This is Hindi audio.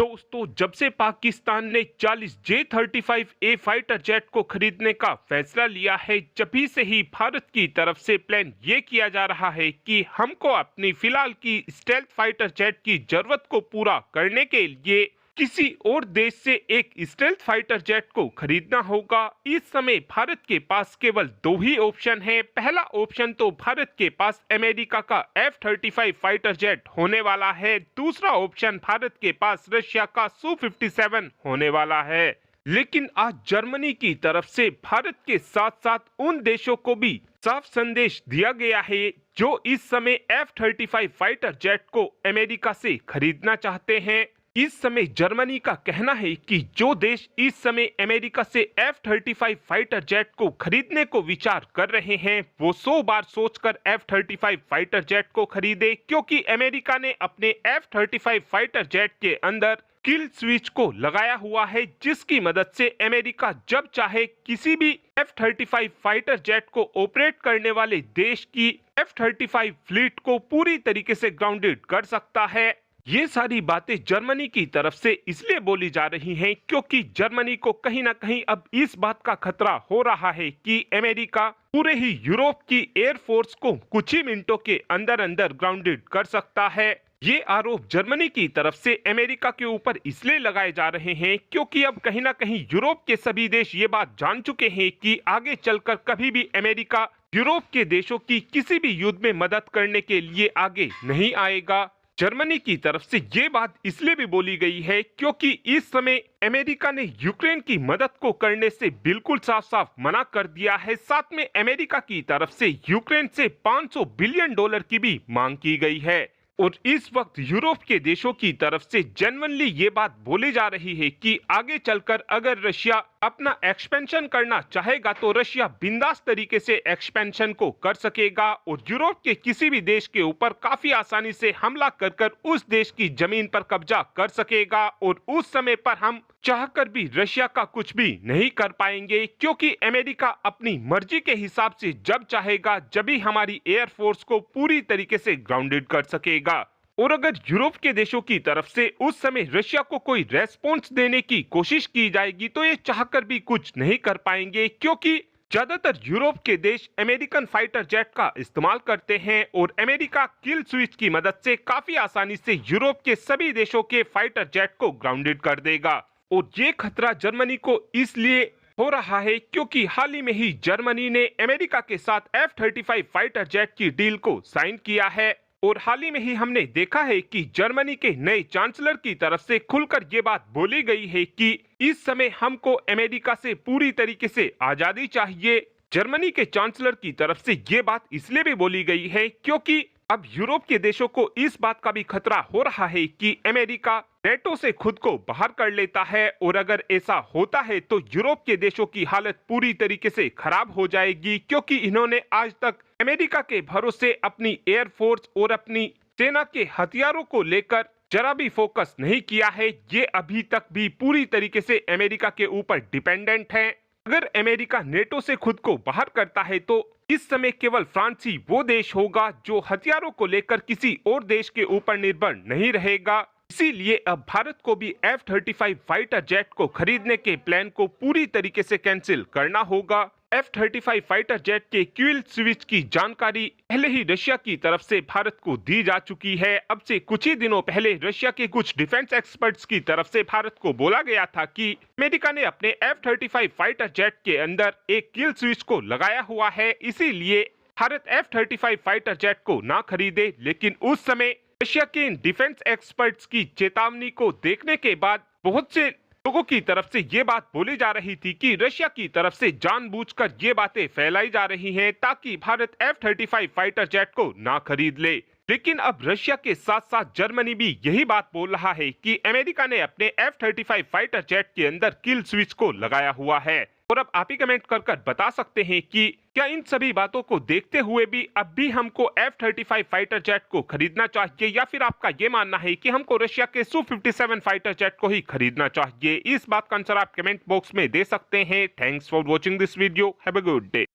दोस्तों, जब से पाकिस्तान ने 40 J-35A फाइटर जेट को खरीदने का फैसला लिया है, जभी से ही भारत की तरफ से प्लान ये किया जा रहा है कि हमको अपनी फिलहाल की स्टेल्थ फाइटर जेट की जरूरत को पूरा करने के लिए किसी और देश से एक स्टेल्थ फाइटर जेट को खरीदना होगा। इस समय भारत के पास केवल दो ही ऑप्शन हैं। पहला ऑप्शन तो भारत के पास अमेरिका का F-35 फाइटर जेट होने वाला है। दूसरा ऑप्शन भारत के पास रशिया का Su-57 होने वाला है। लेकिन आज जर्मनी की तरफ से भारत के साथ साथ उन देशों को भी साफ संदेश दिया गया है जो इस समय F-35 फाइटर जेट को अमेरिका से खरीदना चाहते हैं। इस समय जर्मनी का कहना है कि जो देश इस समय अमेरिका से F-35 फाइटर जेट को खरीदने को विचार कर रहे हैं, वो 100 बार सोचकर F-35 फाइटर जेट को खरीदे, क्योंकि अमेरिका ने अपने F-35 फाइटर जेट के अंदर किल स्विच को लगाया हुआ है, जिसकी मदद से अमेरिका जब चाहे किसी भी F-35 फाइटर जेट को ऑपरेट करने वाले देश की F-35 फ्लीट को पूरी तरीके से ग्राउंडेड कर सकता है। ये सारी बातें जर्मनी की तरफ से इसलिए बोली जा रही हैं क्योंकि जर्मनी को कहीं ना कहीं अब इस बात का खतरा हो रहा है कि अमेरिका पूरे ही यूरोप की एयरफोर्स को कुछ ही मिनटों के अंदर अंदर ग्राउंडेड कर सकता है। ये आरोप जर्मनी की तरफ से अमेरिका के ऊपर इसलिए लगाए जा रहे हैं क्योंकि अब कहीं ना कहीं यूरोप के सभी देश ये बात जान चुके हैं कि आगे चलकर कभी भी अमेरिका यूरोप के देशों की किसी भी युद्ध में मदद करने के लिए आगे नहीं आएगा। जर्मनी की तरफ से ये बात इसलिए भी बोली गई है क्योंकि इस समय अमेरिका ने यूक्रेन की मदद को करने से बिल्कुल साफ साफ मना कर दिया है। साथ में अमेरिका की तरफ से यूक्रेन से $500 बिलियन की भी मांग की गई है। और इस वक्त यूरोप के देशों की तरफ से जेन्युइनली ये बात बोली जा रही है कि आगे चलकर अगर रशिया अपना एक्सपेंशन करना चाहेगा तो रशिया बिंदास तरीके से एक्सपेंशन को कर सकेगा और यूरोप के किसी भी देश के ऊपर काफी आसानी से हमला कर उस देश की जमीन पर कब्जा कर सकेगा। और उस समय पर हम चाहकर भी रशिया का कुछ भी नहीं कर पाएंगे, क्योंकि अमेरिका अपनी मर्जी के हिसाब से जब चाहेगा जब भी हमारी एयरफोर्स को पूरी तरीके से ग्राउंडेड कर सकेगा। और अगर यूरोप के देशों की तरफ से उस समय रशिया को कोई रेस्पॉन्स देने की कोशिश की जाएगी तो ये चाहकर भी कुछ नहीं कर पाएंगे, क्योंकि ज्यादातर यूरोप के देश अमेरिकन फाइटर जेट का इस्तेमाल करते हैं और अमेरिका किल स्विच की मदद से काफी आसानी से यूरोप के सभी देशों के फाइटर जेट को ग्राउंडेड कर देगा। और ये खतरा जर्मनी को इसलिए हो रहा है क्योंकि हाल ही में ही जर्मनी ने अमेरिका के साथ F-35 फाइटर जेट की डील को साइन किया है। और हाल ही में ही हमने देखा है कि जर्मनी के नए चांसलर की तरफ से खुलकर ये बात बोली गई है कि इस समय हमको अमेरिका से पूरी तरीके से आजादी चाहिए। जर्मनी के चांसलर की तरफ से ये बात इसलिए भी बोली गई है क्योंकि अब यूरोप के देशों को इस बात का भी खतरा हो रहा है कि अमेरिका नेटो से खुद को बाहर कर लेता है और अगर ऐसा होता है तो यूरोप के देशों की हालत पूरी तरीके से खराब हो जाएगी, क्योंकि इन्होंने आज तक अमेरिका के भरोसे अपनी एयरफोर्स और अपनी सेना के हथियारों को लेकर जरा भी फोकस नहीं किया है। ये अभी तक भी पूरी तरीके से अमेरिका के ऊपर डिपेंडेंट है। अगर अमेरिका नेटो से खुद को बाहर करता है तो इस समय केवल फ्रांस ही वो देश होगा जो हथियारों को लेकर किसी और देश के ऊपर निर्भर नहीं रहेगा। इसीलिए अब भारत को भी F-35 फाइटर जेट को खरीदने के प्लान को पूरी तरीके से कैंसिल करना होगा। F-35 फाइटर जेट के किल स्विच की जानकारी पहले ही रशिया की तरफ से भारत को दी जा चुकी है। अब से कुछ ही दिनों पहले रशिया के कुछ डिफेंस एक्सपर्ट्स की तरफ से भारत को बोला गया था कि अमेरिका ने अपने F-35 फाइटर जेट के अंदर एक किल स्विच को लगाया हुआ है, इसीलिए भारत F-35 फाइटर जेट को ना खरीदे। लेकिन उस समय रशिया के इन डिफेंस एक्सपर्ट्स की चेतावनी को देखने के बाद बहुत से लोगों की तरफ से ये बात बोली जा रही थी कि रशिया की तरफ से जानबूझकर ये बातें फैलाई जा रही हैं ताकि भारत F-35 फाइटर जेट को ना खरीद ले। लेकिन अब रशिया के साथ साथ जर्मनी भी यही बात बोल रहा है कि अमेरिका ने अपने F-35 फाइटर जेट के अंदर किल स्विच को लगाया हुआ है। और अब आप ही कमेंट कर बता सकते हैं कि क्या इन सभी बातों को देखते हुए भी अब भी हमको F-35 फाइटर जेट को खरीदना चाहिए, या फिर आपका ये मानना है कि हमको रशिया के Su-57 फाइटर जेट को ही खरीदना चाहिए? इस बात का आंसर आप कमेंट बॉक्स में दे सकते हैं। Thanks for watching this video. Have a good day.